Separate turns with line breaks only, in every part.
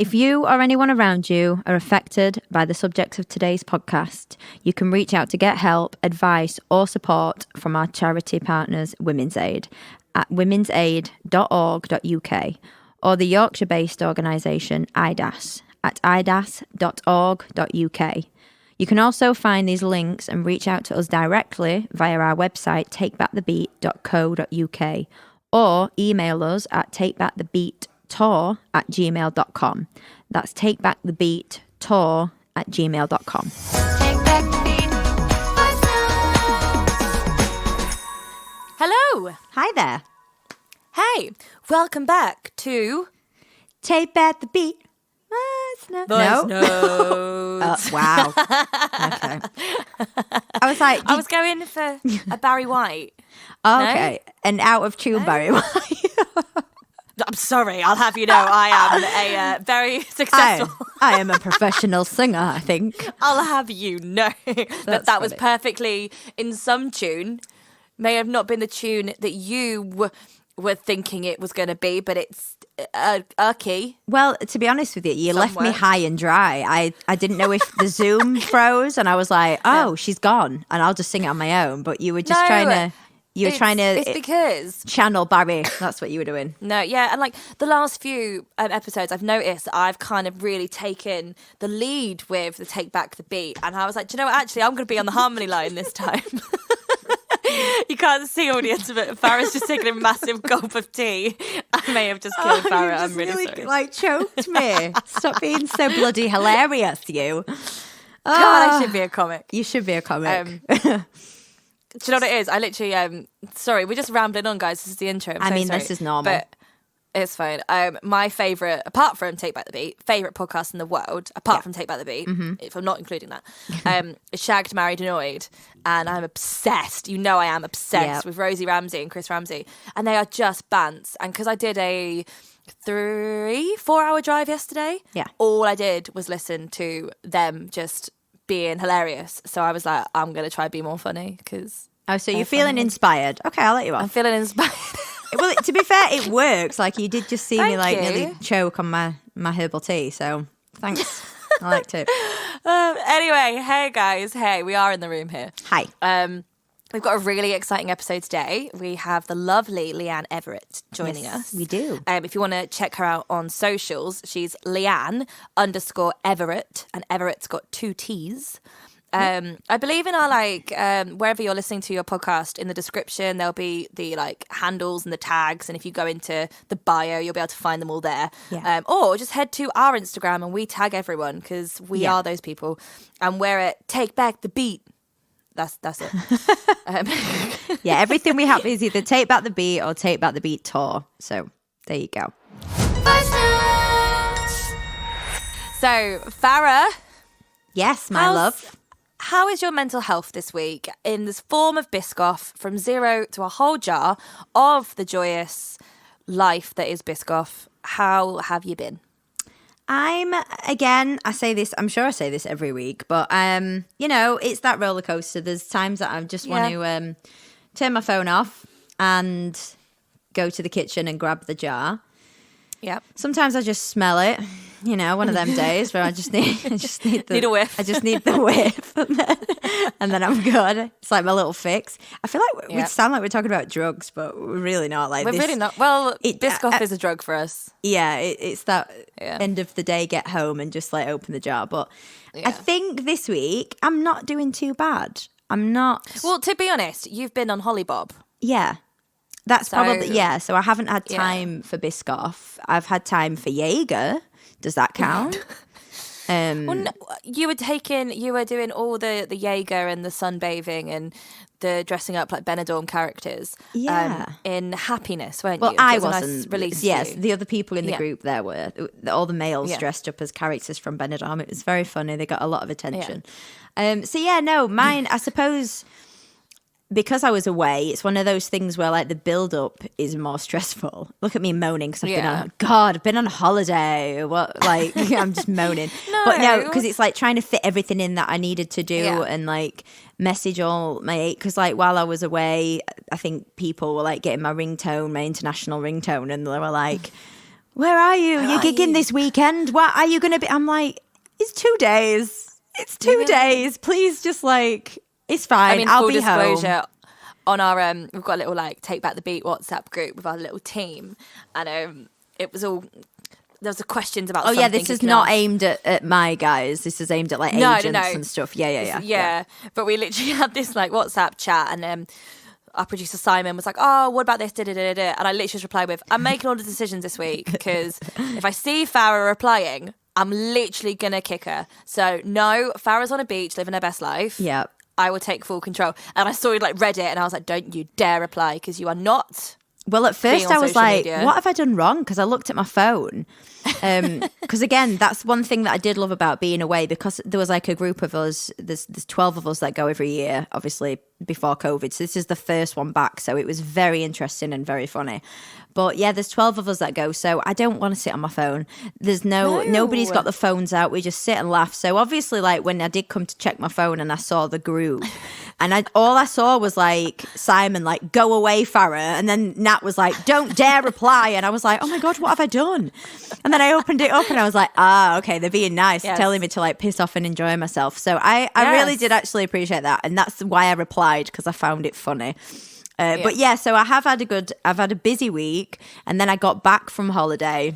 If you or anyone around you are affected by the subjects of today's podcast, you can reach out to get help, advice, or support from our charity partners, Women's Aid, at womensaid.org.uk, or the Yorkshire-based organisation IDAS at idas.org.uk. You can also find these links and reach out to us directly via our website, takebackthebeat.co.uk, or email us at takebackthebeattour@gmail.com. That's takebackthebeattour@gmail.com.
Take back the beat. Hello.
Hi there.
Hey, welcome back to
Take Back the Beat.
Voice
No.
Notes.
Wow. Okay. I was like,
I was going for a Barry White.
okay, an out of tune Barry White.
I'm sorry, I'll have you know I am a very successful.
I am a professional singer, I think.
I'll have you know that was
funny.
perfectly in some tune. May have not been the tune that you were thinking it was going to be, but it's a key.
Well, to be honest with you, you left me
Somewhere.
high and dry. I didn't know if the Zoom froze, and I was like, oh, she's gone, and I'll just sing it on my own. But you were just trying to
It's because
channel Barry. That's what you were doing.
No, yeah, and like the last few episodes, I've noticed I've kind of really taken the lead with the Take Back the Beat, and I was like, do you know what? Actually, I'm going to be on the harmony line this time. You can't see, audience, but Farrah's just taking a massive gulp of tea. I may have just killed Farrah. I'm really sorry.
Like choked me. Stop being so bloody hilarious, you.
God, I should be a comic.
You should be a comic.
Do you know what it is? I literally, sorry, we're just rambling on, guys. This is the intro. I'm so sorry.
This is normal.
But it's fine. My favourite, apart from Take Back the Beat, favourite podcast in the world, apart from Take Back the Beat, if I'm not including that, is Shagged, Married, Annoyed. And I'm obsessed. You know I am obsessed with Rosie Ramsey and Chris Ramsey. And they are just bants. And because I did a 3-4 hour drive yesterday, all I did was listen to them just being hilarious. So I was like, I'm going to try to be more funny because...
Oh, so you're feeling inspired. Okay, I'll let you off.
I'm feeling inspired.
Well, to be fair, it works. Like, you did just see me,
Thank you.
nearly choke on my herbal tea. So, thanks. I liked it.
Anyway, hey, guys. Hey, we are in the room here.
Hi.
We've got a really exciting episode today. We have the lovely Leanne Everitt joining us.
We do.
If you want to check her out on socials, she's Leanne_Everitt, and Everitt's got 2 T's. I believe in our wherever you're listening to your podcast, in the description there'll be the handles and the tags, and if you go into the bio you'll be able to find them all there. Or just head to our Instagram and we tag everyone because we are those people, and we're at Take Back the Beat. That's it.
Yeah, everything we have is either Take Back the Beat or Take Back the Beat Tour. So there you go.
So Farrah,
Yes, my love.
how is your mental health this week in this form of Biscoff, from 0 to a whole jar of the joyous life that is Biscoff? How have you been?
I say this, I'm sure I say this every week, but, it's that roller coaster. There's times that I just want to turn my phone off and go to the kitchen and grab the jar.
Yep.
Sometimes I just smell it, one of them days where I just need
Need a whiff.
I just need the whiff, and then I'm good. It's like my little fix. I feel like we sound like we're talking about drugs, but we're really not. Like,
We're really not. Well, Biscoff is a drug for us.
Yeah, it's that end of the day, get home and just open the jar. But I think this week I'm not doing too bad. I'm not.
Well, to be honest, you've been on Hollybob.
Yeah. That's probably, so I haven't had time for Biscoff. I've had time for Jaeger. Does that count?
Well, no, you were doing all the Jaeger and the sunbathing and the dressing up like Benidorm characters in Happiness, weren't you?
Well, I
It was a
wasn't.
nice release.
Yes, the other people in the group there were. All the males dressed up as characters from Benidorm. It was very funny. They got a lot of attention. Mine, I suppose... Because I was away, it's one of those things where the build-up is more stressful. Look at me moaning because I've been on holiday. What, I'm just moaning. But no, because it's trying to fit everything in that I needed to do and message all my, because while I was away, I think people were getting my ringtone, my international ringtone, and they were like, Where are you? You're gigging this weekend. What are you going to be? I'm like, it's 2 days. It's 2 days. Please just like, it's fine.
I mean,
I'll
full
be
disclosure,
home.
on our, we've got a little like Take Back the Beat WhatsApp group with our little team. And it was all, there was questions about
Oh yeah, this is not aimed at my guys. This is aimed at like agents and stuff. Yeah.
But we literally had this like WhatsApp chat and our producer Simon was like, oh, what about this? And I literally just replied with, I'm making all the decisions this week because if I see Farah replying, I'm literally going to kick her. So no, Farah's on a beach living her best life.
Yeah.
I will take full control. And I saw you like read it and I was like, don't you dare reply because you are not.
Well, at first I was like,
media.
what have I done wrong? Because I looked at my phone. Because again, that's one thing that I did love about being away, because there was like a group of us, there's 12 of us that go every year, obviously before COVID. So this is the first one back. So it was very interesting and very funny. But yeah, there's 12 of us that go. So I don't want to sit on my phone. There's nobody's got the phones out. We just sit and laugh. So obviously, like when I did come to check my phone and I saw the group, and all I saw was like Simon, like, go away, Farah. And then Nat was like, don't dare reply. And I was like, oh my God, what have I done? And then I opened it up and I was like, okay, they're being nice, telling me to like piss off and enjoy myself. So I really did actually appreciate that. And that's why I replied, because I found it funny. But yeah, so I've had a busy week, and then I got back from holiday,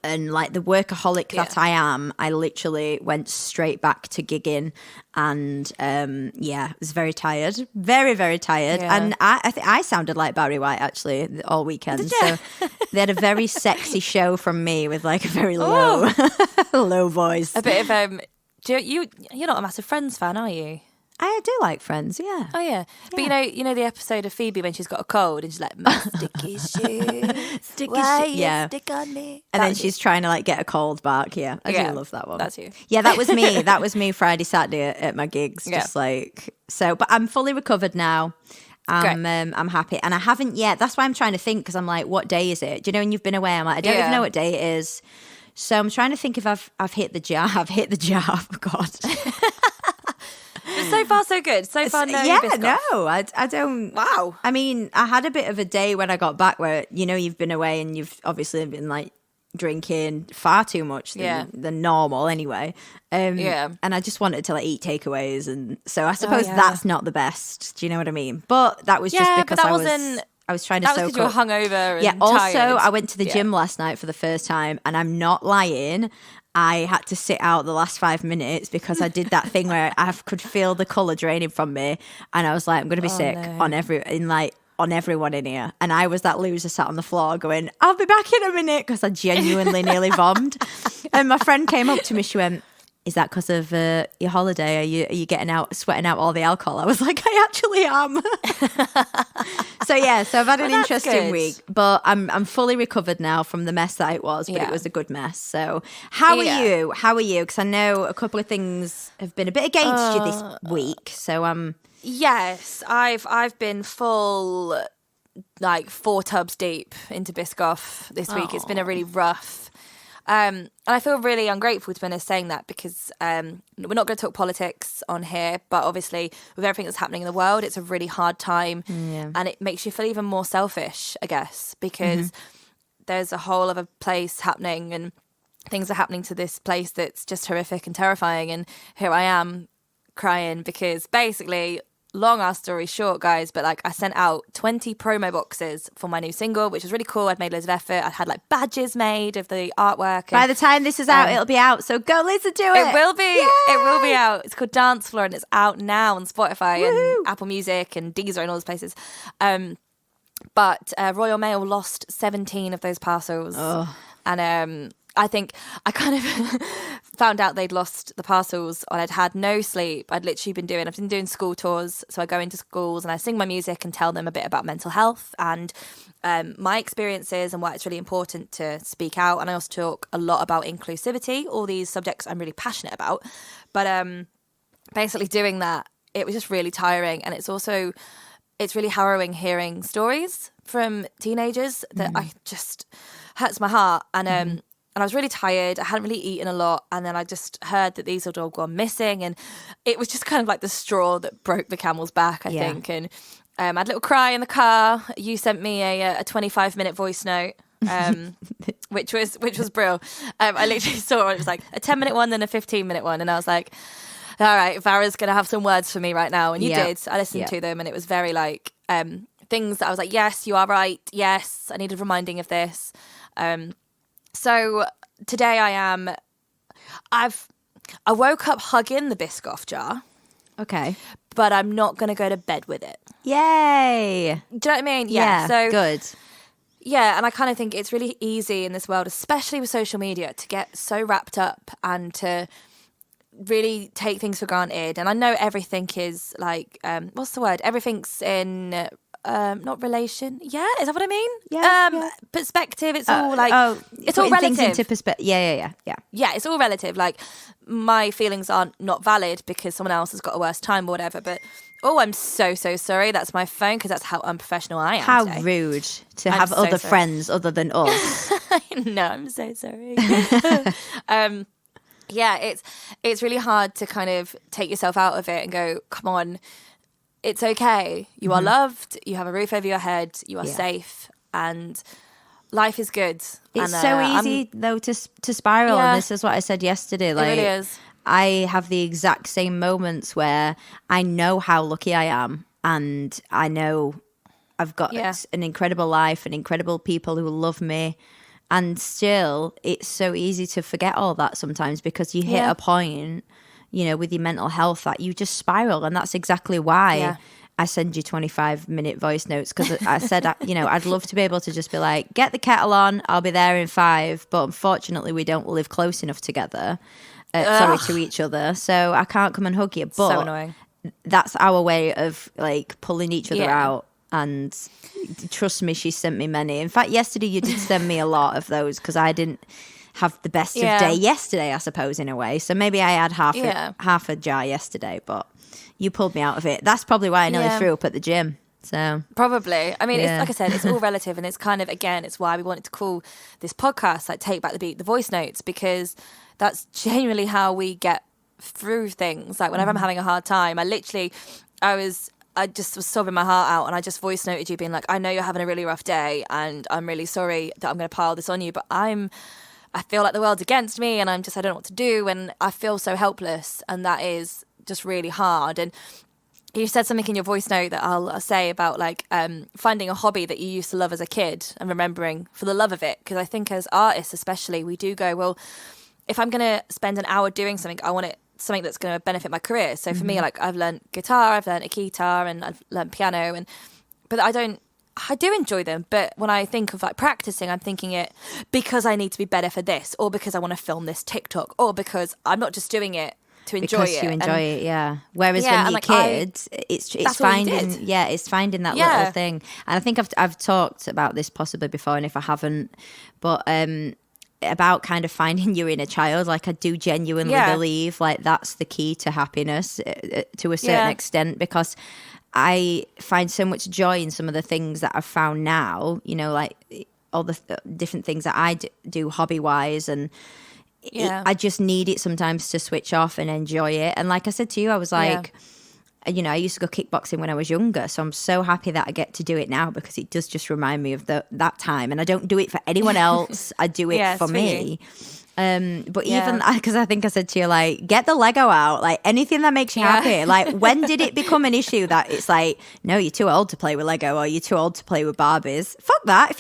and like the workaholic that I am, I literally went straight back to gigging, and I was very tired, very, very tired. And I think I sounded like Barry White actually all weekend. So they had a very sexy show from me with like a very low low voice.
A bit of you're not a massive Friends fan, are you?
I do like Friends, yeah.
Oh yeah, but you know the episode of Phoebe when she's got a cold and she's like, my sticky shoe, stick on me,
and then she's trying to like get a cold back. Yeah, I do love that one.
That's you.
Yeah, that was me. That was me Friday, Saturday at my gigs. Just like so, but I'm fully recovered now. I'm happy, and I haven't yet. That's why I'm trying to think, because I'm like, what day is it? Do you know when you've been away? I'm like, I don't even know what day it is. So I'm trying to think if I've hit the jar. I've hit the jar. Oh God.
But so far, so good. So far, no.
I don't.
Wow.
I mean, I had a bit of a day when I got back where, you've been away and you've obviously been like drinking far too much than normal anyway. And I just wanted to like eat takeaways. And so I suppose that's not the best. Do you know what I mean? But that was just because I was trying to soak up.
You were hungover and
also,
tired.
I went to the gym last night for the first time, and I'm not lying. I had to sit out the last 5 minutes because I did that thing where I could feel the colour draining from me, and I was like, I'm going to be sick on everyone in here. And I was that loser sat on the floor going, I'll be back in a minute, because I genuinely nearly vommed. And my friend came up to me, she went, is that because of your holiday? Are you sweating out all the alcohol? I was like, I actually am. So I've had an interesting week, but I'm fully recovered now from the mess that it was, but it was a good mess. So how are you? Because I know a couple of things have been a bit against you this week. So
yes, I've been full like 4 tubs deep into Biscoff this week. It's been a really rough. And I feel really ungrateful to be honest saying that, because we're not going to talk politics on here, but obviously with everything that's happening in the world, it's a really hard time, and it makes you feel even more selfish, I guess, because there's a whole other place happening and things are happening to this place that's just horrific and terrifying, and here I am crying because basically, long ass story short, guys, but like I sent out 20 promo boxes for my new single, which was really cool. I'd made loads of effort. I'd had like badges made of the artwork.
By the time this is out, it'll be out. So go listen to it.
It will be. Yay! It will be out. It's called Dance Floor, and it's out now on Spotify and Apple Music and Deezer and all those places. But Royal Mail lost 17 of those parcels. And I think I kind of found out they'd lost the parcels, and I'd had no sleep. I've been doing school tours. So I go into schools and I sing my music and tell them a bit about mental health and my experiences and why it's really important to speak out. And I also talk a lot about inclusivity, all these subjects I'm really passionate about. But basically doing that, it was just really tiring. And it's really harrowing hearing stories from teenagers that I just hurts my heart. And and I was really tired. I hadn't really eaten a lot. And then I just heard that these had all gone missing. And it was just kind of like the straw that broke the camel's back, I think. And I had a little cry in the car. You sent me a 25-minute voice note which was brilliant. I literally saw it was like a 10-minute one, then a 15-minute one, and I was like, all right, Vara's gonna have some words for me right now, and you did. I listened to them, and it was very like things that I was like, yes, you are right. Yes, I needed reminding of this. So today I woke up hugging the Biscoff jar.
Okay.
But I'm not going to go to bed with it.
Yay.
Do you know what I mean?
Yeah,
so
good.
Yeah, and I kind of think it's really easy in this world, especially with social media, to get so wrapped up and to really take things for granted. And I know everything is like, what's the word? Everything's in... not relation. Yeah, is that what I mean?
Yeah.
Perspective. It's all like it's all
relative.
Things
into perspective. Yeah.
Yeah, it's all relative. Like my feelings aren't not valid because someone else has got a worse time or whatever. But I'm so sorry. That's my phone because that's how unprofessional I am.
How
today.
Rude to have other friends other than us.
No, I'm so sorry. Yeah, it's really hard to kind of take yourself out of it and go, come on. It's okay. You are loved. You have a roof over your head. You are safe, and life is good.
It's so easy though to spiral, and this is what I said yesterday. Like,
it really is.
I have the exact same moments where I know how lucky I am, and I know I've got an incredible life and incredible people who love me, and still, it's so easy to forget all that sometimes because you hit a point. With your mental health that you just spiral. And that's exactly why I send you 25-minute voice notes. Because I said, I'd love to be able to just be like, get the kettle on, I'll be there in 5. But unfortunately, we don't live close enough together, to each other. So I can't come and hug you. But
so annoying.
That's our way of like pulling each other out. And trust me, she sent me many. In fact, yesterday you did send me a lot of those because I didn't have the best of day yesterday, I suppose, in a way. So maybe I had half a jar yesterday, but you pulled me out of it. That's probably why I nearly threw up at the gym. So
probably. I mean, it's, like I said, it's all relative, and it's kind of, again, it's why we wanted to call this podcast like Take Back the Beat, the voice notes, because that's genuinely how we get through things. Like whenever I'm having a hard time, I just was sobbing my heart out, and I just voice noted you being like, I know you're having a really rough day, and I'm really sorry that I'm going to pile this on you, but I feel like the world's against me, and I don't know what to do, and I feel so helpless, and that is just really hard. And you said something in your voice note that I'll say about like finding a hobby that you used to love as a kid and remembering for the love of it, because I think as artists especially, we do go, well, if I'm going to spend an hour doing something, I want it something that's going to benefit my career. So for me, like I've learned guitar, I've learned a guitar, and I've learned piano, but I do enjoy them, but when I think of like practicing, I'm thinking it because I need to be better for this, or because I want to film this TikTok, or because I'm not just doing it to enjoy it.
Because you enjoy it, yeah. Whereas when you're kids, it's finding that little thing. And I think I've talked about this possibly before, and if I haven't, but about kind of finding your inner child. Like I do genuinely believe like that's the key to happiness to a certain extent, because I find so much joy in some of the things that I've found now, like all the different things that I do hobby-wise, and I just need it sometimes to switch off and enjoy it. And like I said to you, I was like, I used to go kickboxing when I was younger, so I'm so happy that I get to do it now, because it does just remind me of that time. And I don't do it for anyone else, I do it for me. But even because I think I said to you, like, get the Lego out, like anything that makes you happy. Like, when did it become an issue that it's like, no, you're too old to play with Lego, or you're too old to play with Barbies? Fuck that. If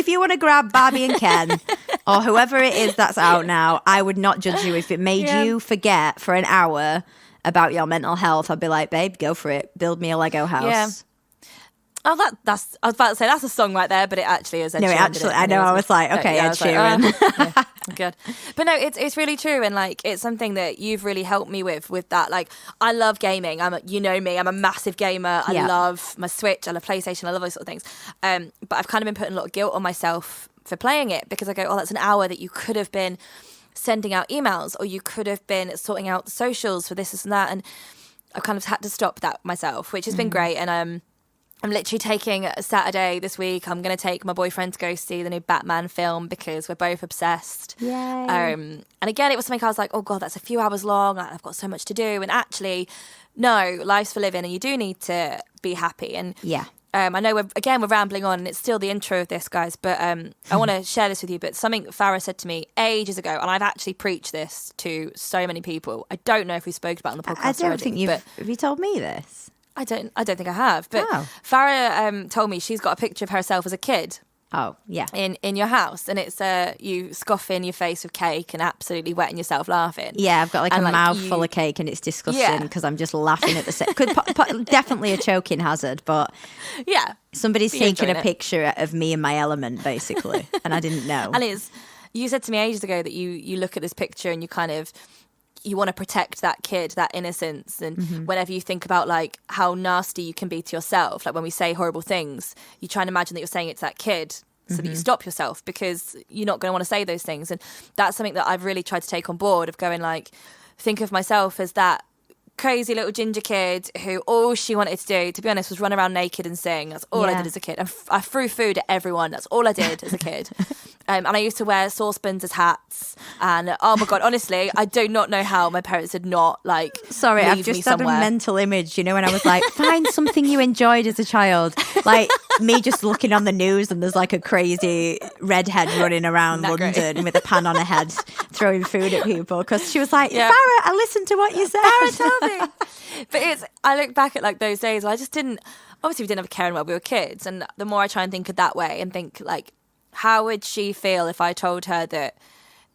you want to grab Barbie and Ken or whoever it is that's out now, I would not judge you if it made you forget for an hour about your mental health. I'd be like, babe, go for it. Build me a Lego house. Yeah.
Oh, I was about to say that's a song right there, but it actually is Ed Sheeran.
No, it actually, I know. I was like, okay, Ed Sheeran.
Like, good. But no, it's really true, and like it's something that you've really helped me with that. Like, I love gaming. You know me, I'm a massive gamer. I love my Switch. I love PlayStation. I love those sort of things. But I've kind of been putting a lot of guilt on myself for playing it, because I go, oh, that's an hour that you could have been sending out emails, or you could have been sorting out the socials for this and that, and I've kind of had to stop that myself, which has been great. And I'm literally taking a Saturday this week. I'm going to take my boyfriend to go see the new Batman film, because we're both obsessed.
Yay.
And again, it was something I was like, oh God, that's a few hours long. I've got so much to do. And actually, no, life's for living, and you do need to be happy. And I know we're rambling on, and it's still the intro of this, guys, but I want to share this with you. But something Farah said to me ages ago, and I've actually preached this to so many people. I don't know if we spoke about it on the podcast
I don't
already,
think have you told me this?
I don't think I have. But Farah told me she's got a picture of herself as a kid.
Oh, yeah.
In your house, and it's you scoffing your face with cake and absolutely wetting yourself laughing.
Yeah, I've got like a mouthful of cake and it's disgusting because I'm just laughing at the same. Definitely a choking hazard, but
yeah,
somebody's taking a picture of me in my element, basically, and I didn't know.
And you said to me ages ago that you look at this picture and you kind of, you want to protect that kid, that innocence. And whenever you think about like how nasty you can be to yourself, like when we say horrible things, you try and imagine that you're saying it to that kid so that you stop yourself, because you're not going to want to say those things. And that's something that I've really tried to take on board, of going like, think of myself as that crazy little ginger kid who all she wanted to do, to be honest, was run around naked and sing. That's all I did as a kid. And I threw food at everyone. That's all I did as a kid. And I used to wear saucepans as hats. And oh my God, honestly, I do not know how my parents had not like.
Sorry, I've just had a mental image, when I was like, find something you enjoyed as a child. Like me just looking on the news and there's like a crazy redhead running around London with a pan on her head throwing food at people, because she was like, Farah, I listened to what you said.
Farah told me. But I look back at like those days where I just didn't, obviously we didn't have a care in the world, we were kids. And the more I try and think of that way and think like, how would she feel if I told her that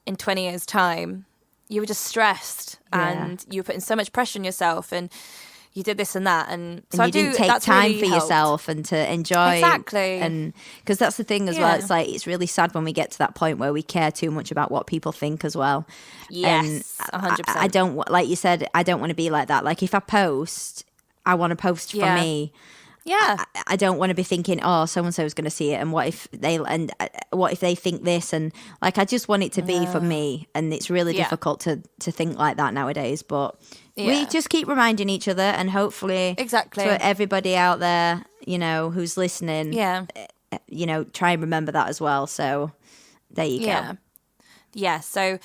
in 20 years' time you were just stressed and you were putting so much pressure on yourself and you did this and that, and so
you didn't take time for yourself and to enjoy.
Exactly.
And because that's the thing as well, it's like, it's really sad when we get to that point where we care too much about what people think as well.
Yes, 100%.
I don't, like you said, I don't want to be like that. Like if I post, I want to post for me.
Yeah,
I don't want to be thinking, oh, so and so is going to see it, and what if they think this, and like I just want it to be for me, and it's really difficult to think like that nowadays. But we just keep reminding each other, and hopefully, to everybody out there, who's listening, try and remember that as well. So there you go.
Yeah. So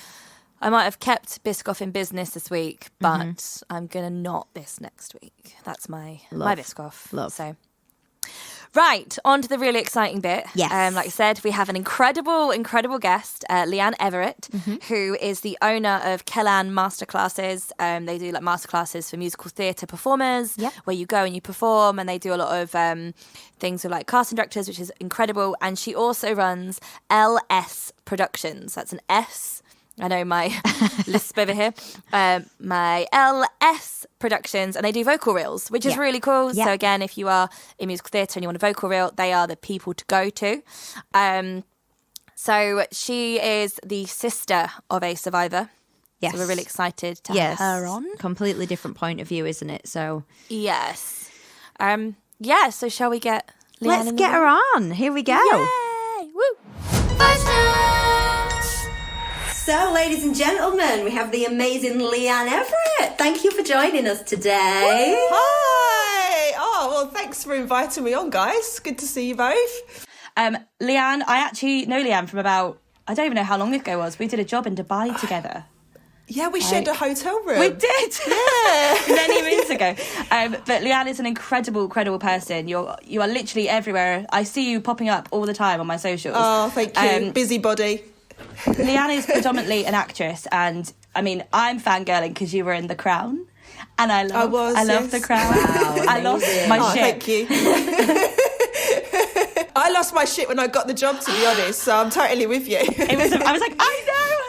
I might have kept Biscoff in business this week, but I'm going to not this next week. That's my Biscoff.
Love.
So, right, on to the really exciting bit.
Yes.
Like I said, we have an incredible guest, Leanne Everitt, who is the owner of Kellan Masterclasses. They do like masterclasses for musical theatre performers, where you go and you perform, and they do a lot of things with like casting directors, which is incredible. And she also runs LS Productions. That's an S. I know my lisp over here. My LS Productions, and they do vocal reels, which is really cool. So again, if you are in musical theatre and you want a vocal reel, they are the people to go to. So she is the sister of a survivor. Yes. So we're really excited to have her on.
Completely different point of view, isn't it? So
yes. So shall we get Leanne
Let's get her on. Here we go.
Yay! Woo!
So, ladies and gentlemen, we have the amazing Leanne Everitt. Thank you for joining us today.
Hi! Oh, well, thanks for inviting me on, guys. Good to see you both.
Leanne, I actually know Leanne from about, I don't even know how long ago it was. We did a job in Dubai together.
Yeah, we shared a hotel room.
We did.
Yeah.
Many moons ago. But Leanne is an incredible person. You are literally everywhere. I see you popping up all the time on my socials.
Oh, thank you. Busybody.
Leanne is predominantly an actress, and I mean, I'm fangirling because you were in The Crown, and I love The Crown. Wow, I lost my shit.
Thank you. I lost my shit when I got the job, to be honest, so I'm totally with you.
I was like, I know her.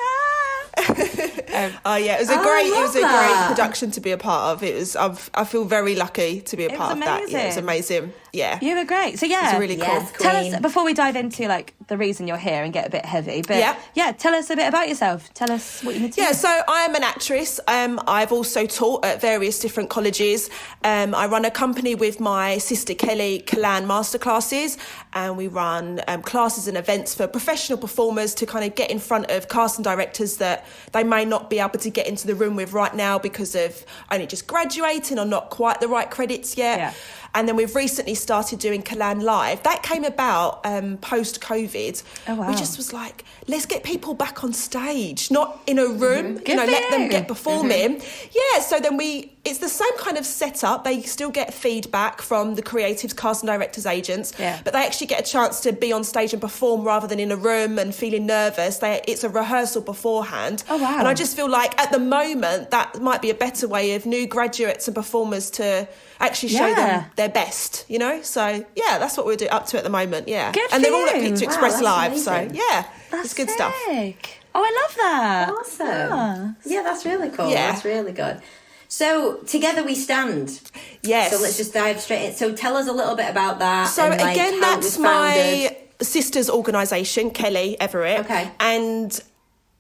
It was a great production to be a part of. It was. I feel very lucky to be a part of that. Yeah, it was amazing. Yeah,
you were great. So it was
really cool.
Tell us before we dive into like the reason you're here and get a bit heavy. But tell us a bit about yourself. Tell us what you need to do.
Yeah, so I'm an actress. I've also taught at various different colleges. I run a company with my sister Kelly, Kellan Masterclasses, and we run classes and events for professional performers to kind of get in front of casting directors that they may not be able to get into the room with right now because of only just graduating or not quite the right credits yet. And then we've recently started doing Kalan Live. That came about post-COVID.
Oh, wow.
We just was like, let's get people back on stage, not in a room, let them get performing. Yeah, so then it's the same kind of setup. They still get feedback from the creatives, cast and directors, agents, but they actually get a chance to be on stage and perform rather than in a room and feeling nervous. It's a rehearsal beforehand.
Oh, wow.
And I just feel like at the moment that might be a better way of new graduates and performers to actually show them their best, So, that's what we're up to at the moment,
Good
and they're all at
for you.
Picture Express Live,
amazing.
so,
That's
it's good stuff.
sick. Oh, I love that.
Awesome. Yeah, that's really cool.
Yeah.
That's really good. So, Together We Stand.
Yes.
So let's just dive straight in. So tell us a little bit about that.
So
and,
again,
how it
that's
was founded.
my sister's organisation, Leanne Everitt.
Okay.
And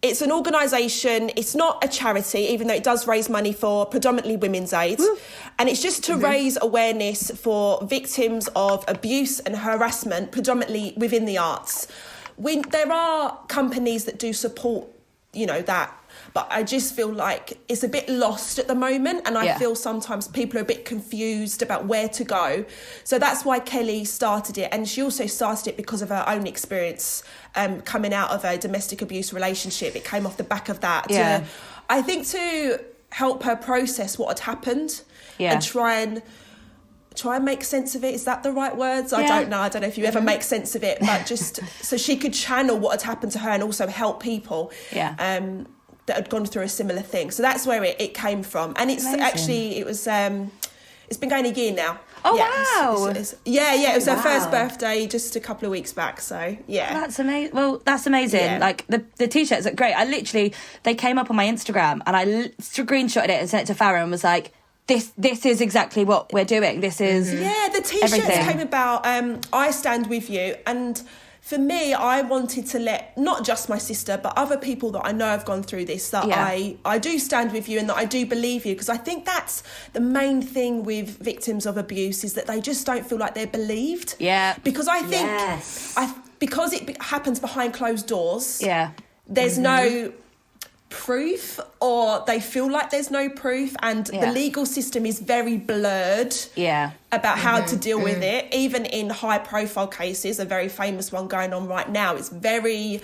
it's an organisation, it's not a charity, even though it does raise money for predominantly women's aid. Woo. And it's just to raise awareness for victims of abuse and harassment, predominantly within the arts. There are companies that do support, that. But I just feel like it's a bit lost at the moment, and I feel sometimes people are a bit confused about where to go. So that's why Kelly started it, and she also started it because of her own experience coming out of a domestic abuse relationship. It came off the back of that.
Yeah.
I think to help her process what had happened and try and make sense of it. Is that the right words? I don't know. I don't know if you ever make sense of it, but just so she could channel what had happened to her and also help people. That had gone through a similar thing. So that's where it came from. And it's actually, it's been going a year now.
Oh, wow.
It was her first birthday just a couple of weeks back. So,
That's amazing. Well, that's amazing.
Yeah.
Like, the T-shirts are great. They came up on my Instagram and I screenshotted it and sent it to Farah and was like, this is exactly what we're doing. This is
the T-shirts
everything.
came about, I stand with you. And for me, I wanted to let not just my sister, but other people that I know have gone through this, that I do stand with you and that I do believe you. Because I think that's the main thing with victims of abuse, is that they just don't feel like they're believed.
Yeah.
Because I think, because it happens behind closed doors, there's no proof, or they feel like there's no proof, and the legal system is very blurred about how to deal with it. Even in high profile cases, a very famous one going on right now, it's very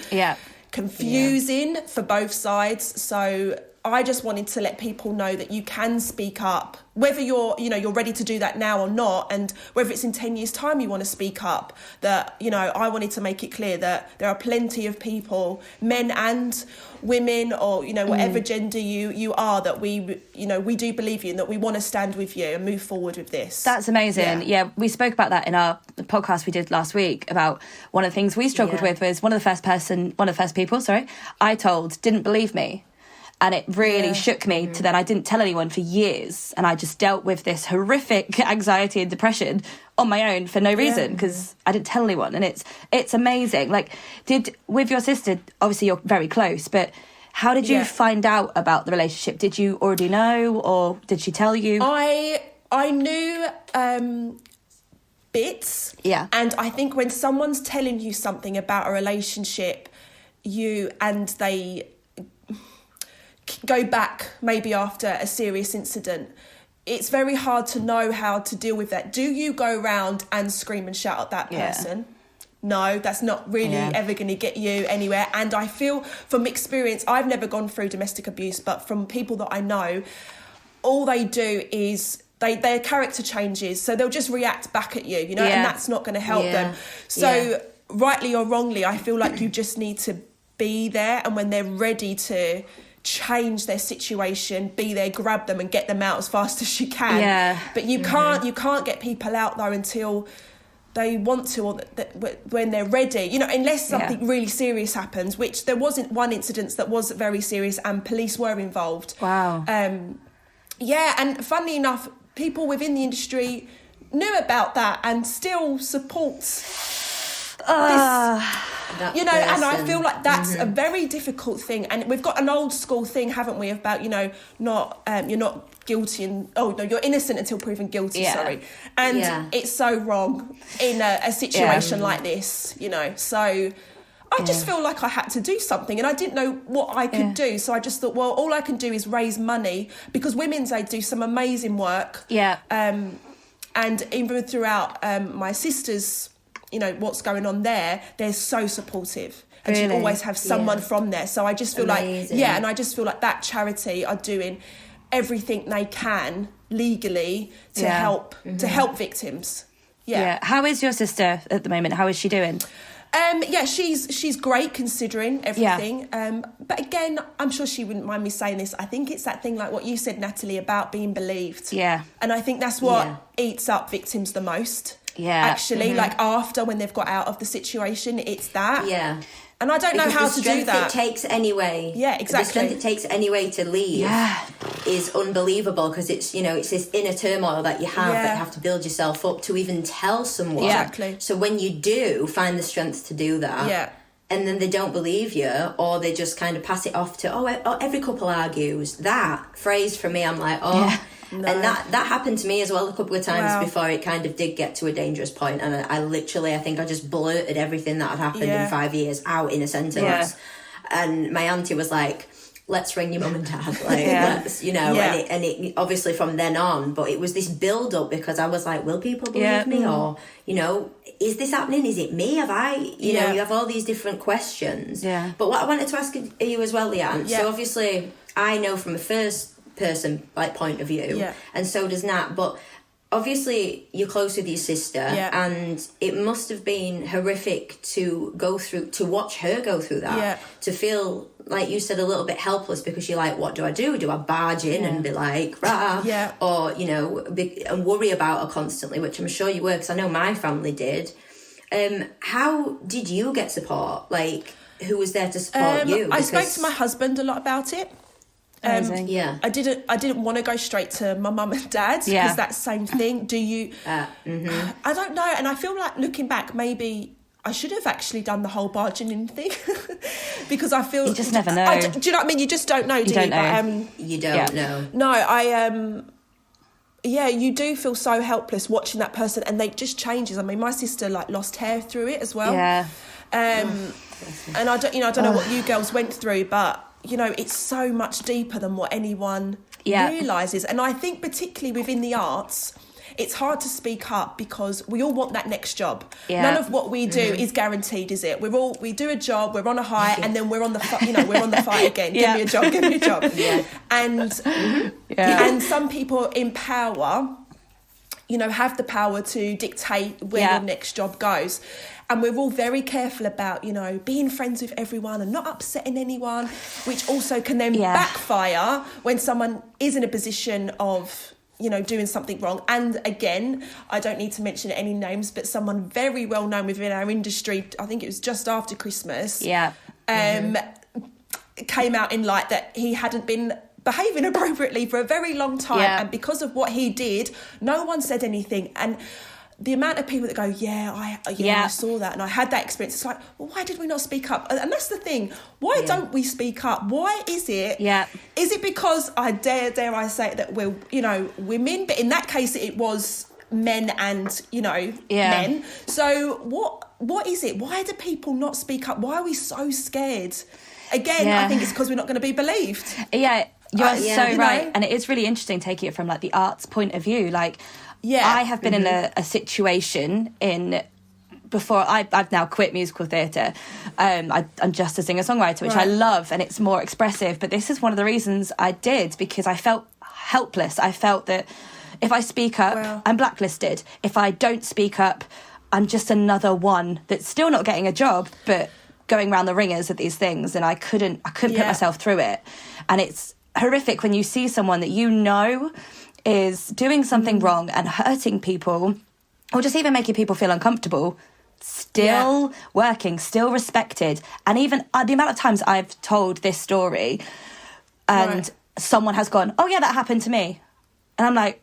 confusing for both sides. So I just wanted to let people know that you can speak up, whether you're ready to do that now or not, and whether it's in 10 years' time you want to speak up. That, I wanted to make it clear that there are plenty of people, men and women, or, whatever gender you are, that we do believe you and that we want to stand with you and move forward with this.
That's amazing. Yeah, we spoke about that in our podcast we did last week, about one of the things we struggled with was one of the first people I told didn't believe me. And it really shook me to then I didn't tell anyone for years. And I just dealt with this horrific anxiety and depression on my own for no reason, because I didn't tell anyone. And it's amazing. Like, with your sister, obviously you're very close, but how did you find out about the relationship? Did you already know, or did she tell you?
I knew bits.
Yeah.
And I think when someone's telling you something about a relationship, they go back maybe after a serious incident, it's very hard to know how to deal with that. Do you go around and scream and shout at that person? No, that's not really ever going to get you anywhere. And I feel from experience, I've never gone through domestic abuse, but from people that I know, all they do is their character changes. So they'll just react back at you, and that's not going to help them. So rightly or wrongly, I feel like you just need to be there. And when they're ready to change their situation, be there, grab them and get them out as fast as you can. But you can't get people out though until they want to, or when they're ready, unless something really serious happens, which there wasn't one incident that was very serious and police were involved.
Wow.
And funnily enough, people within the industry knew about that and still support and I feel like that's a very difficult thing. And we've got an old school thing, haven't we, about, you're not guilty and, you're innocent until proven guilty, And it's so wrong in a situation like this, So I just feel like I had to do something and I didn't know what I could do. So I just thought, well, all I can do is raise money, because Women's Aid do some amazing work. And even throughout my sister's, what's going on there, they're so supportive. And you always have someone from there. So I just feel and I just feel like that charity are doing everything they can legally to help victims. Yeah.
How is your sister at the moment? How is she doing?
She's great considering everything. But again, I'm sure she wouldn't mind me saying this. I think it's that thing like what you said, Natalie, about being believed. Yeah. And I think that's what eats up victims the most. Yeah. Actually, like after when they've got out of the situation, it's that. Yeah. And I don't know how to do that.
The strength it takes anyway.
Yeah, exactly.
The strength it takes anyway to leave is unbelievable, because it's, it's this inner turmoil that you have to build yourself up to even tell someone.
Exactly.
So when you do find the strength to do that, and then they don't believe you, or they just kind of pass it off to, every couple argues. That phrase for me, I'm like, No. And that happened to me as well a couple of times before it kind of did get to a dangerous point. And I think I just blurted everything that had happened in 5 years out in a sentence. Yeah. And my auntie was like, let's ring your mum and dad. Like, let's, and it obviously from then on, but it was this build up, because I was like, will people believe me? Or, is this happening? Is it me? Have I, you have all these different questions. Yeah. But what I wanted to ask you as well, Leanne, so obviously I know from a first person point of view, and so does Nat, but obviously you're close with your sister, and it must have been horrific to watch her go through that, to feel like you said a little bit helpless, because you're like, what do? Do I barge in and be like, rah, or and worry about her constantly, which I'm sure you were, because I know my family did. How did you get support? Like, who was there to support you?
I spoke to my husband a lot about it. I didn't want to go straight to my mum and dad, because that same thing. Do you? I don't know, and I feel like looking back, maybe I should have actually done the whole barging in thing, because I feel
you just never know.
Do you know what I mean? You just don't know, do you?
You don't know.
No, you do feel so helpless watching that person, and they just changes. I mean, my sister lost hair through it as well. Yeah. And I don't know what you girls went through, but it's so much deeper than what anyone realises. And I think particularly within the arts, it's hard to speak up, because we all want that next job. Yeah. None of what we do is guaranteed, is it? We do a job, we're on a high, and then we're on the we're on the fight again. Give me a job. Yeah. And some people in power, have the power to dictate where your next job goes. And we're all very careful about, being friends with everyone and not upsetting anyone, which also can then backfire when someone is in a position of, doing something wrong. And again, I don't need to mention any names, but someone very well known within our industry, I think it was just after Christmas, came out in light that he hadn't been behaving appropriately for a very long time. Yeah. And because of what he did, no one said anything. And the amount of people that go, I saw that and I had that experience. It's like, well, why did we not speak up? And that's the thing. Why don't we speak up? Why is it? Yeah. Is it because I dare I say it, that we're, women? But in that case, it was men and, men. So what is it? Why do people not speak up? Why are we so scared? Again, I think it's because we're not going to be believed.
Yeah, you're so right. And it is really interesting taking it from the arts point of view. I have been in a situation before I've now quit musical theatre. I'm just a singer-songwriter, which I love, and it's more expressive. But this is one of the reasons I did, because I felt helpless. I felt that if I speak up, I'm blacklisted. If I don't speak up, I'm just another one that's still not getting a job, but going around the ringers of these things. And I couldn't put myself through it. And it's horrific when you see someone that is doing something wrong and hurting people, or just even making people feel uncomfortable, still working, still respected. And even the amount of times I've told this story and someone has gone, oh yeah, that happened to me. And I'm like,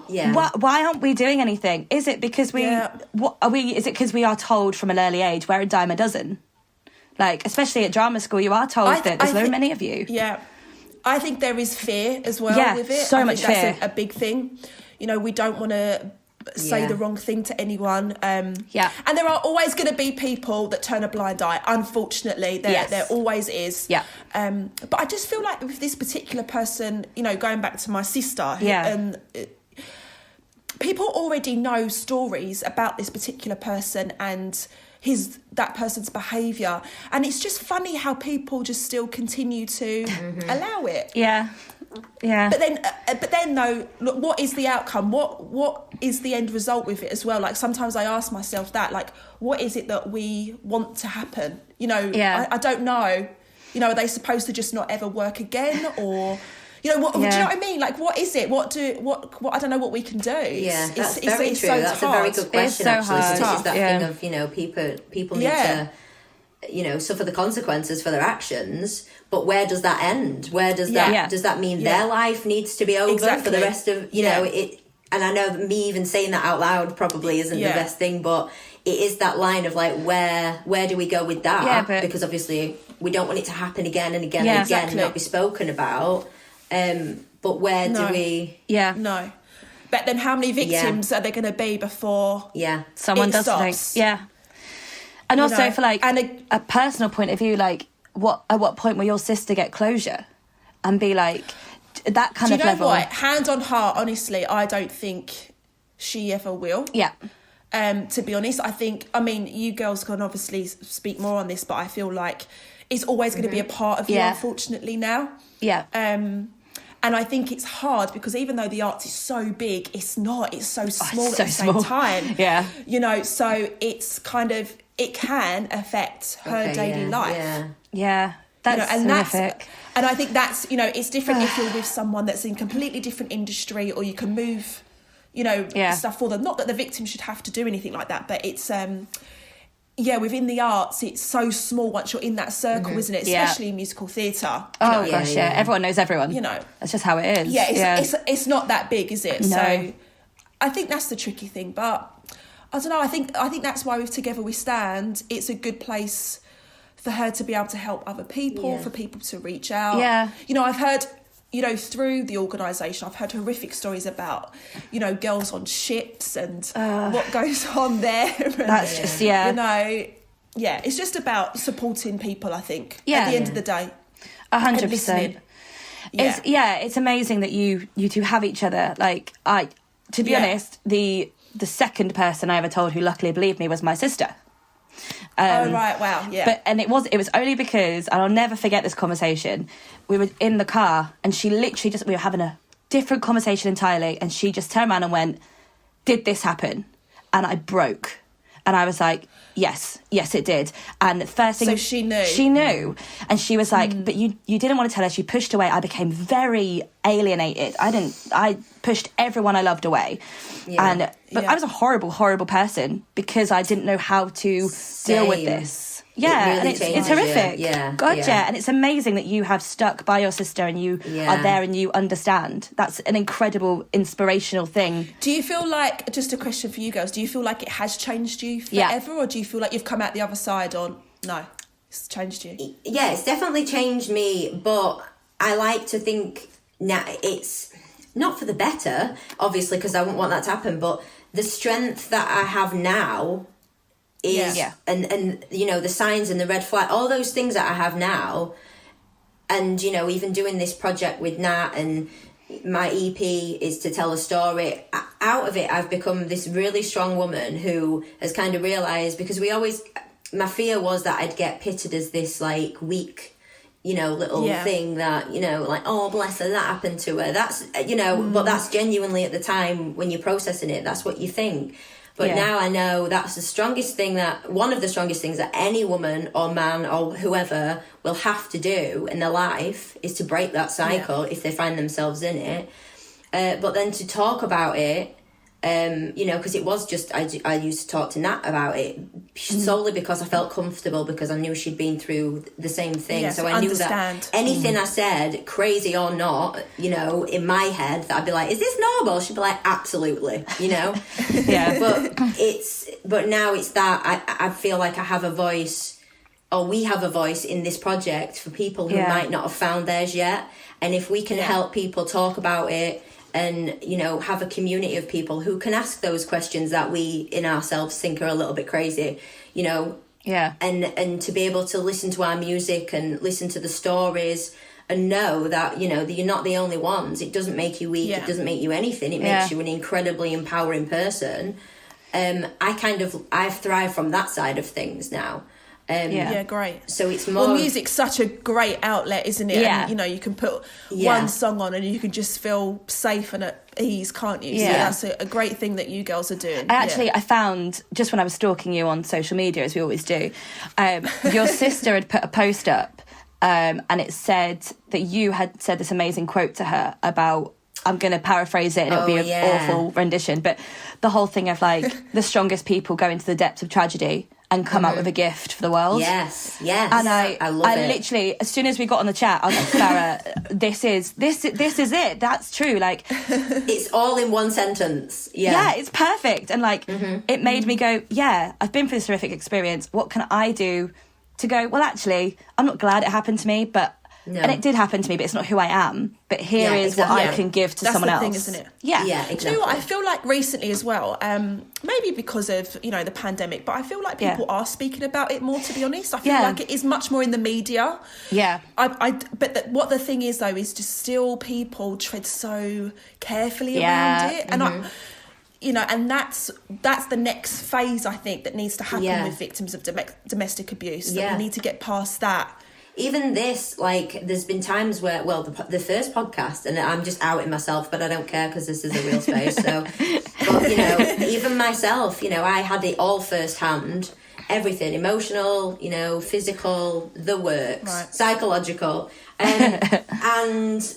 why aren't we doing anything? Is it because is it because we are told from an early age, we're a dime a dozen? Especially at drama school, you are told that there's so many of you.
Yeah. I think there is fear as well with it.
So much fear.
That's a big thing. We don't want to say the wrong thing to anyone. And there are always going to be people that turn a blind eye. Unfortunately, there always is. Yeah. But I just feel like with this particular person, going back to my sister, people already know stories about this particular person and that person's behaviour, and it's just funny how people just still continue to allow it.
Yeah.
But then though, look, what is the outcome? What is the end result with it as well? Like, sometimes I ask myself that, like, what is it that we want to happen? You know, I don't know. You know, are they supposed to just not ever work again, or? You know, do you know what I mean? Like, what is it? What I don't know what we can do.
Yeah, that's very true. That's a very good question, actually. So it's that thing of, you know, people need to, you know, suffer the consequences for their actions, but where does that end? Where does that does that mean their life needs to be over for the rest of, you know, it? And I know that me even saying that out loud probably isn't the best thing, but it is that line of like, where do we go with that? Because obviously we don't want it to happen again and again and again, not be spoken about. But where do we? Yeah.
No. But then how many victims are there going to be before
someone does something? Yeah. And also for like a personal point of view, like at what point will your sister get closure and be like that kind of level?
Do you know what? Hand on heart, honestly, I don't think she ever will.
Yeah.
To be honest, I mean, you girls can obviously speak more on this, but I feel like it's always going to be a part of you, unfortunately, now.
Yeah.
And I think it's hard because even though the arts is so big, it's not. It's so small
at the
same time.
Yeah.
You know, so it's kind of, it can affect her daily life.
Yeah.
Yeah. That's horrific.
And I think that's, you know, it's different if you're with someone that's in a completely different industry, or you can move, you know, stuff for them. Not that the victim should have to do anything like that, but it's... within the arts, it's so small once you're in that circle, isn't it? Especially in musical theatre.
Oh, gosh, everyone knows everyone.
You know.
That's just how it is.
It's not that big, is it?
No.
So I think that's the tricky thing. But I don't know, I think that's why with Together We Stand, it's a good place for her to be able to help other people, for people to reach out.
Yeah.
You know, I've heard... You know, through the organisation, I've heard horrific stories about, you know, girls on ships and what goes on there.
That's just,
You know, it's just about supporting people, I think, at the end of the day.
100%. It's amazing that you two have each other. Like, to be honest, the second person I ever told who luckily believed me was my sister.
Wow, yeah.
But it was only because, and I'll never forget this conversation. We were in the car, and she literally we were having a different conversation entirely, and she just turned around and went, "Did this happen?" And I broke, and I was like, "Yes, it did." And the first thing,
so she
knew, and she was like, "But you didn't want to tell her." She pushed away. I became very alienated. I pushed everyone I loved away, but I was a horrible person because I didn't know how to deal with this. Yeah,
really
and it's horrific.
Yeah.
And it's amazing that you have stuck by your sister and you are there and you understand. That's an incredible, inspirational thing.
Do you feel like, just a question for you girls, do you feel like it has changed you forever, or do you feel like you've come out the other side, or no, it's changed you?
Yeah, it's definitely changed me, but I like to think now it's not for the better, obviously, because I wouldn't want that to happen, but the strength that I have now is and you know, the signs and the red flag, all those things that I have now, and you know, even doing this project with Nat, and my EP is to tell a story. Out of it, I've become this really strong woman who has kind of realised, because my fear was that I'd get pitted as this like weak, you know, little thing that, you know, like, oh bless her, that happened to her. That's, you know, but that's genuinely at the time when you're processing it, that's what you think. But now I know that's one of the strongest things that any woman or man or whoever will have to do in their life is to break that cycle if they find themselves in it. But then to talk about it, you know, because it was just, I used to talk to Nat about it solely because I felt comfortable, because I knew she'd been through the same thing. So I knew that anything I said, crazy or not, you know, in my head, that I'd be like, is this normal? She'd be like, absolutely, you know? But now it's that I feel like I have a voice, or we have a voice in this project for people who might not have found theirs yet. And if we can help people talk about it, and, you know, have a community of people who can ask those questions that we in ourselves think are a little bit crazy, you know, and to be able to listen to our music and listen to the stories and know that, you know, that you're not the only ones. It doesn't make you weak. It doesn't make you anything. It makes you an incredibly empowering person. I've thrived from that side of things now.
Great.
So it's more...
Well, music's such a great outlet, isn't it?
Yeah.
And, you know, you can put one song on and you can just feel safe and at ease, can't you? Yeah. So that's a great thing that you girls are doing.
I found, just when I was stalking you on social media, as we always do, your sister had put a post up and it said that you had said this amazing quote to her about, I'm going to paraphrase it and it'll be an awful rendition, but the whole thing of like the strongest people go into the depths of tragedy and come out with a gift for the world.
Yes.
And I literally, as soon as we got on the chat, I was like, Sarah, this is it. That's true. Like,
it's all in one sentence.
Yeah, it's perfect. And like, it made me go, I've been through this horrific experience. What can I do to go, well, actually, I'm not glad it happened to me, but and it did happen to me, but it's not who I am. But here is what I can give to someone else.
That's the thing, isn't it?
Yeah, exactly.
Do you know what? I feel like recently as well, maybe because of, you know, the pandemic, but I feel like people are speaking about it more, to be honest. I feel like it is much more in the media.
Yeah.
But what the thing is, though, is just still people tread so carefully around it. And you know, and that's the next phase, I think, that needs to happen with victims of domestic abuse. That we need to get past that.
Even this, like, there's been times where, well, the first podcast, and I'm just outing myself, but I don't care because this is a real space. So, but, you know, even myself, you know, I had it all firsthand. Everything, emotional, you know, physical, the works, psychological. And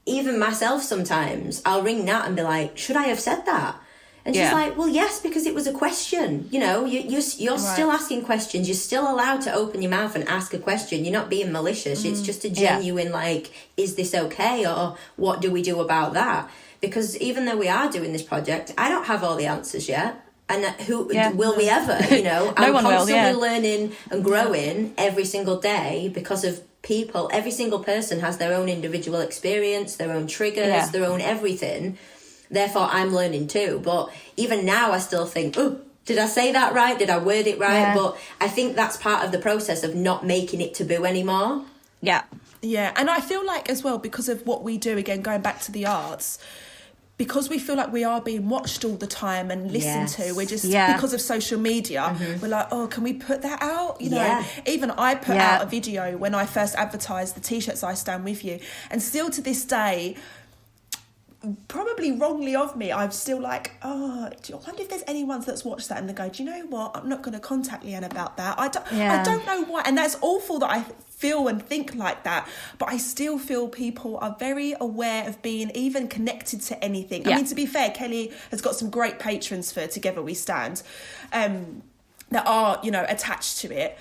even myself sometimes, I'll ring Nat and be like, should I have said that? And she's like, well, yes, because it was a question. You know, you're still asking questions. You're still allowed to open your mouth and ask a question. You're not being malicious. It's just a genuine, like, is this okay? Or what do we do about that? Because even though we are doing this project, I don't have all the answers yet. And will we ever, you know? I'm constantly learning and growing every single day because of people. Every single person has their own individual experience, their own triggers, their own everything. Therefore, I'm learning too. But even now, I still think, oh, did I say that right? Did I word it right? Yeah. But I think that's part of the process of not making it taboo anymore.
Yeah. Yeah. And I feel like as well, because of what we do, again, going back to the arts, because we feel like we are being watched all the time and listened to, we're just, because of social media, we're like, oh, can we put that out? You know, even I put out a video when I first advertised the T-shirts I Stand With You. And still to this day, probably wrongly of me, I'm still like, I wonder if there's anyone that's watched that and they go, do you know what, I'm not going to contact Leanne about that. I don't know why, and that's awful that I feel and think like that, but I still feel people are very aware of being even connected to anything. I mean, to be fair, Kelly has got some great patrons for Together We Stand that are, you know, attached to it,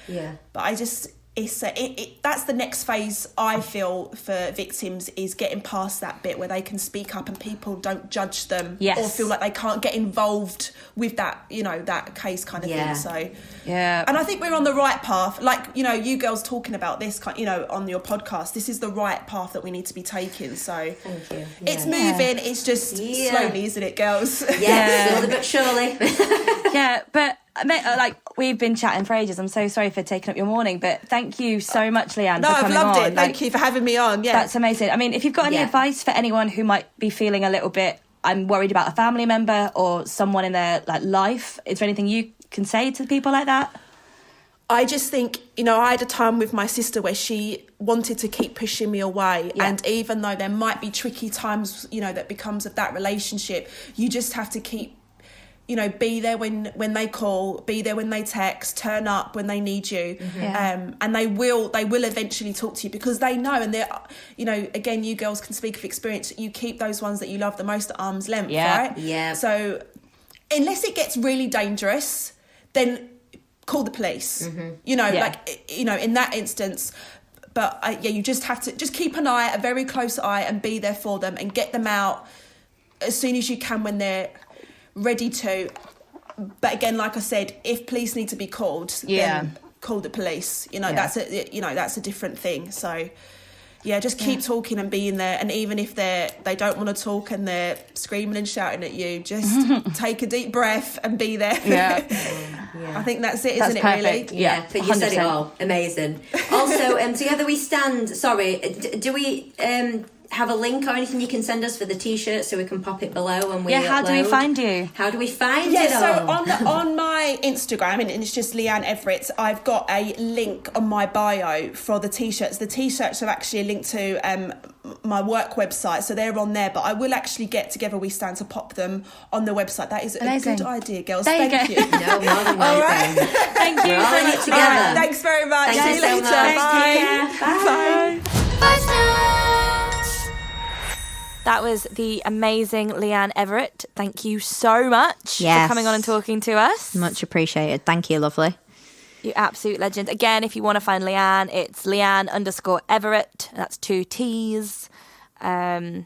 but I just... that's the next phase I feel for victims, is getting past that bit where they can speak up and people don't judge them or feel like they can't get involved with that, you know, that case kind of thing. So and I think we're on the right path. Like, you know, you girls talking about this, you know, on your podcast, this is the right path that we need to be taking. So
thank you.
It's moving. It's just slowly, isn't it, girls?
Slowly but surely.
But like, we've been chatting for ages. I'm so sorry for taking up your morning, but thank you so much, Leanne, for coming on.
No, I've loved it. Thank you for having me on. Yeah,
that's amazing. I mean, if you've got any advice for anyone who might be feeling a little bit, I'm worried about a family member or someone in their like life, is there anything you can say to people like that?
I just think, you know, I had a time with my sister where she wanted to keep pushing me away. And even though there might be tricky times, you know, that becomes of that relationship, you just have to keep, you know, be there when they call, be there when they text, turn up when they need you. And they will eventually talk to you because they know, and they're, you know, again, you girls can speak of experience, you keep those ones that you love the most at arm's length, right? Yeah. So unless it gets really dangerous, then call the police, you know, like, you know, in that instance. But you just have to just keep a very close eye and be there for them and get them out as soon as you can when they're ready to. But again, like I said, if police need to be called, then call the police. You know, that's a different thing. So just keep talking and being there. And even if they don't want to talk and they're screaming and shouting at you, just take a deep breath and be there. I think that's it, isn't it,
perfect.
really?
Yeah, but you
100%.
said it all. Amazing. Also, Together We Stand, sorry, do we have a link or anything you can send us for the t-shirt so we can pop it below and we
how do we find you?
How do we find it
so
all?
on my Instagram, and it's just Leanne Everitt, I've got a link on my bio for the t-shirts. The t-shirts are actually linked to my work website, so they're on there, but I will actually get Together We Stand to pop them on the website. That is
Amazing.
a good idea, girls.
There you
Thank
go.
you.
No, more than
All
welcome.
right.
Thank you.
We're all in it together.
All right, thanks very much.
Thank
See
you
you
so
later.
much.
Bye.
Take care.
Bye.
That was the amazing Leanne Everitt. Thank you so much for coming on and talking to us.
Much appreciated. Thank you, lovely.
You absolute legend. Again, if you want to find Leanne, it's Leanne_Everitt. That's 2 T's.
Yeah.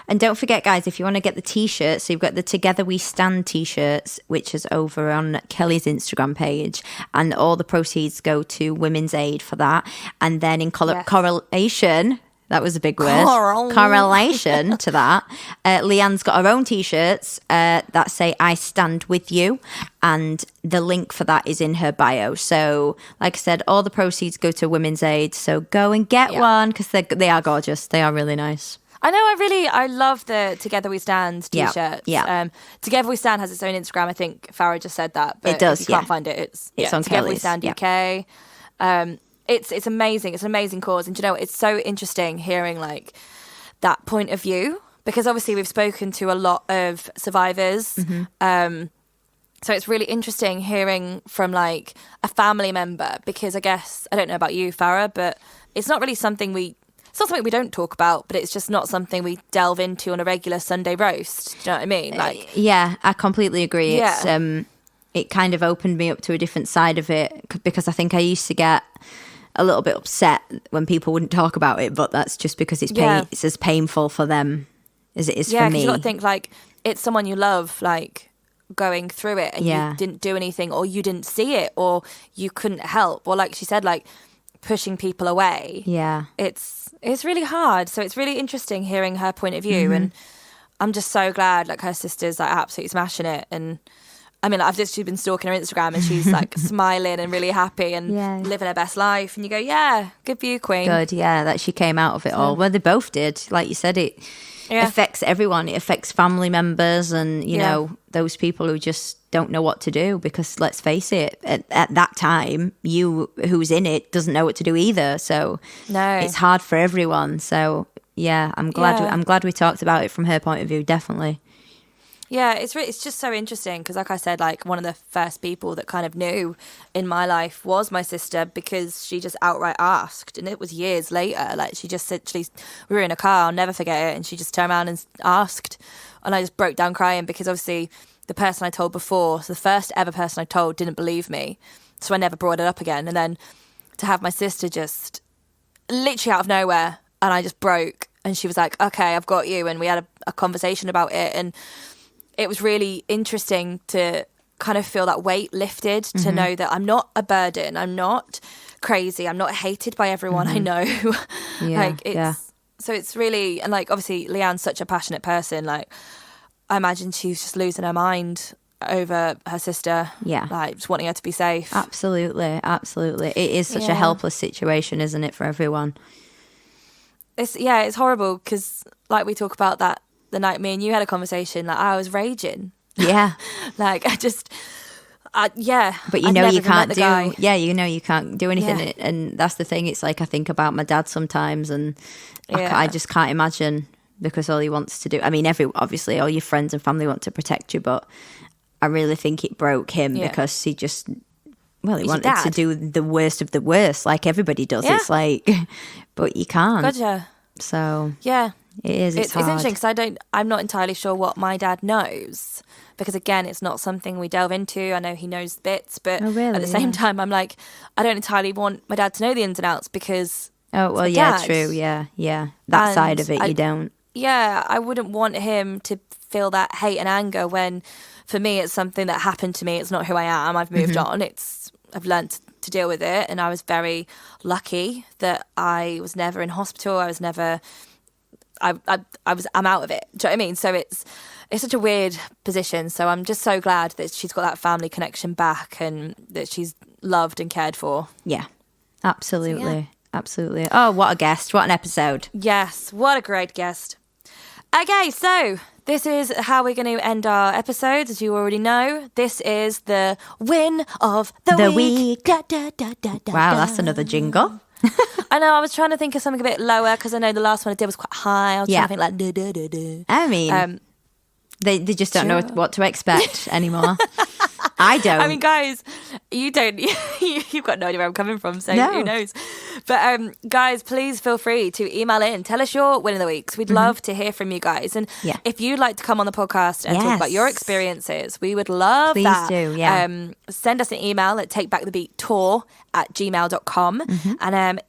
And don't forget, guys, if you want to get the t-shirts, so you've got the Together We Stand t-shirts, which is over on Kelly's Instagram page, and all the proceeds go to Women's Aid for that. And then in correlation, that was a big word, correlation to that, Leanne's got her own t-shirts that say I stand with you, and the link for that is in her bio. So like I said, all the proceeds go to Women's Aid, so go and get one, because they are gorgeous. They are really nice.
I know, I love the Together We Stand t-shirts.
Yeah.
Together We Stand has its own Instagram. I think Farah just said that. But
it does,
if you can't find it, it's
on
Together
Kelly's.
We Stand UK. It's amazing. It's an amazing cause. And you know, it's so interesting hearing like that point of view, because obviously we've spoken to a lot of survivors.
Mm-hmm.
So it's really interesting hearing from like a family member, because I guess, I don't know about you, Farah, but it's not really something it's not something we don't talk about, but it's just not something we delve into on a regular Sunday roast. Do you know what I mean? Like,
yeah, I completely agree.
Yeah.
It's it kind of opened me up to a different side of it, because I think I used to get a little bit upset when people wouldn't talk about it, but that's just because it's it's as painful for them as it is for me.
Yeah, because you got to think like it's someone you love, like going through it, and you didn't do anything, or you didn't see it, or you couldn't help, or like she said, like pushing people away.
Yeah,
it's really hard. So it's really interesting hearing her point of view, and I'm just so glad like her sister's like absolutely smashing it. And I mean, I've literally been stalking her Instagram, and she's like smiling and really happy and living her best life. And you go, yeah, good for you, Queen.
good. Yeah, that she came out of it all. Well, they both did. Like you said, it affects everyone. It affects family members, and you know, those people who just don't know what to do, because let's face it, at that time, you who's in it doesn't know what to do either. So it's hard for everyone. So yeah, I'm glad we talked about it from her point of view. Definitely.
Yeah, it's just so interesting, because like I said, like one of the first people that kind of knew in my life was my sister, because she just outright asked, and it was years later. Like she just said, we were in a car, I'll never forget it, and she just turned around and asked, and I just broke down crying, because obviously the person I told before, so the first ever person I told, didn't believe me, so I never brought it up again. And then to have my sister just literally out of nowhere, and I just broke, and she was like, okay, I've got you, and we had a conversation about it, and it was really interesting to kind of feel that weight lifted, to know that I'm not a burden, I'm not crazy, I'm not hated by everyone I know. So it's really, and like obviously Leanne's such a passionate person, like I imagine she's just losing her mind over her sister, like just wanting her to be safe.
Absolutely it is such a helpless situation, isn't it, for everyone?
It's horrible, because like we talk about that the night me and you had a conversation, like I was raging. Like I just but you know you can't do you can't do anything, and that's the thing. It's like I think about my dad sometimes, and I just can't imagine, because all he wants to do, I mean, obviously all your friends and family want to protect you, but I really think it broke him, because he just he wanted to do the worst of the worst, like everybody does. It's like, but you can't. Gotcha.
So it is.
It's interesting, because I'm not entirely sure what my dad knows, because again, it's not something we delve into. I know he knows bits, but at the same time, I'm like, I don't entirely want my dad to know the ins and outs, because
true, that side of it, you don't.
I wouldn't want him to feel that hate and anger, when for me it's something that happened to me. It's not who I am. I've moved on. I've learnt to deal with it, and I was very lucky that I was never in hospital. I was never. I'm out of it. Do you know what I mean? So it's such a weird position. So I'm just so glad that she's got that family connection back and that she's loved and cared for.
Yeah, absolutely. So, yeah. Absolutely. Oh, what a guest. What an episode.
Yes, what a great guest. Okay, so this is how we're going to end our episodes, as you already know. This is the win of the week. Da, da, da, da, da,
wow, that's another jingle.
I know, I was trying to think of something a bit lower because I know the last one I did was quite high. I was trying to think like da, da, da, da.
I mean, they just don't know what to expect anymore. I don't.
I mean, guys, you don't. You've got no idea where I'm coming from, so who knows? But guys, please feel free to email in. Tell us your win of the weeks. We'd love to hear from you guys. And if you'd like to come on the podcast and talk about your experiences, we would love that.
Please do, yeah.
Send us an email at takebackthebeattour@gmail.com. And and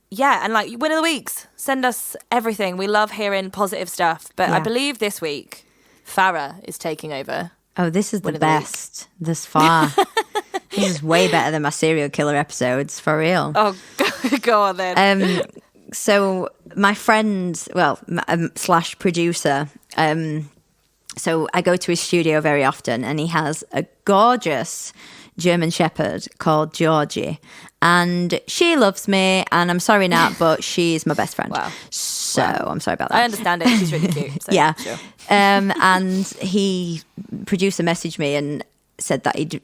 like win of the weeks, send us everything. We love hearing positive stuff. But I believe this week, Farah is taking over.
Oh, this is the best thus far. This is way better than my serial killer episodes, for real.
Oh, go on then.
So my friend, slash producer, so I go to his studio very often, and he has a gorgeous German Shepherd called Georgie. And she loves me, and I'm sorry, Nat, but she's my best friend.
Wow.
So I'm sorry about that.
I understand it. She's really cute. So,
yeah.
Sure.
And producer messaged me and said that he'd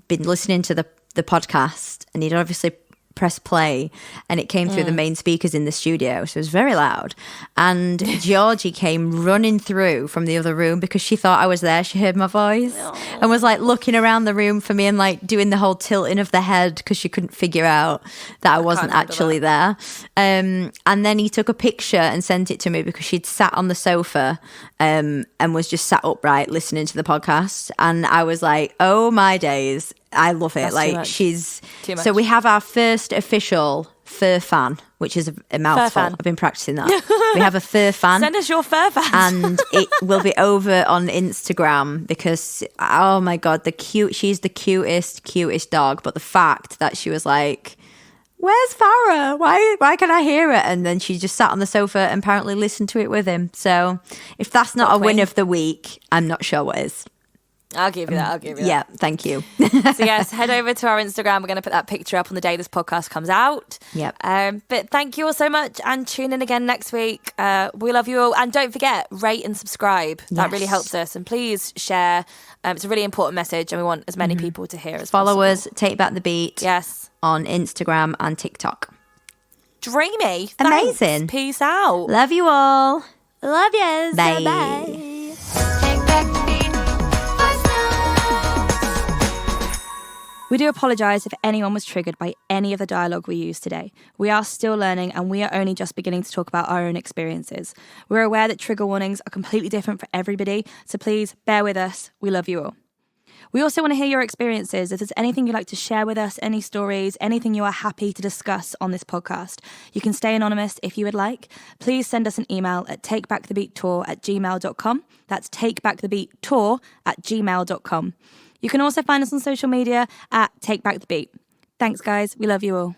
been listening to the podcast, and he'd obviously press play, and it came through the main speakers in the studio, so it was very loud. And Georgie came running through from the other room because she thought I was there. She heard my voice and was like looking around the room for me and like doing the whole tilting of the head because she couldn't figure out that I wasn't actually there. And then he took a picture and sent it to me because she'd sat on the sofa and was just sat upright listening to the podcast. And I was like, oh my days, I love it.
That's
like she's so we have our first official fur fan, which is a mouthful. I've been practicing that. We have a fur fan.
Send us your fur fans.
And it will be over on Instagram because, oh my God, she's the cutest dog. But the fact that she was like, where's Farah? Why can't I hear it? And then she just sat on the sofa and apparently listened to it with him. So if that's not a win of the week, I'm not sure what is.
I'll give you that.
Yeah, thank you.
So yes, head over to our Instagram. We're going to put that picture up on the day this podcast comes out.
Yep.
But thank you all so much, and tune in again next week. We love you all, and don't forget, rate and subscribe. That really helps us. And please share. It's a really important message, and we want as many people to hear as
Follow
possible.
us, Take Back the Beat.
Yes.
On Instagram and TikTok.
Dreamy.
Amazing.
Thanks. Peace out.
Love you all.
Love yous.
Bye.
Bye. We do apologise if anyone was triggered by any of the dialogue we used today. We are still learning, and we are only just beginning to talk about our own experiences. We're aware that trigger warnings are completely different for everybody, so please bear with us. We love you all. We also want to hear your experiences. If there's anything you'd like to share with us, any stories, anything you are happy to discuss on this podcast, you can stay anonymous if you would like. Please send us an email at takebackthebeattour@gmail.com. That's takebackthebeattour@gmail.com. You can also find us on social media at Take Back the Beat. Thanks, guys. We love you all.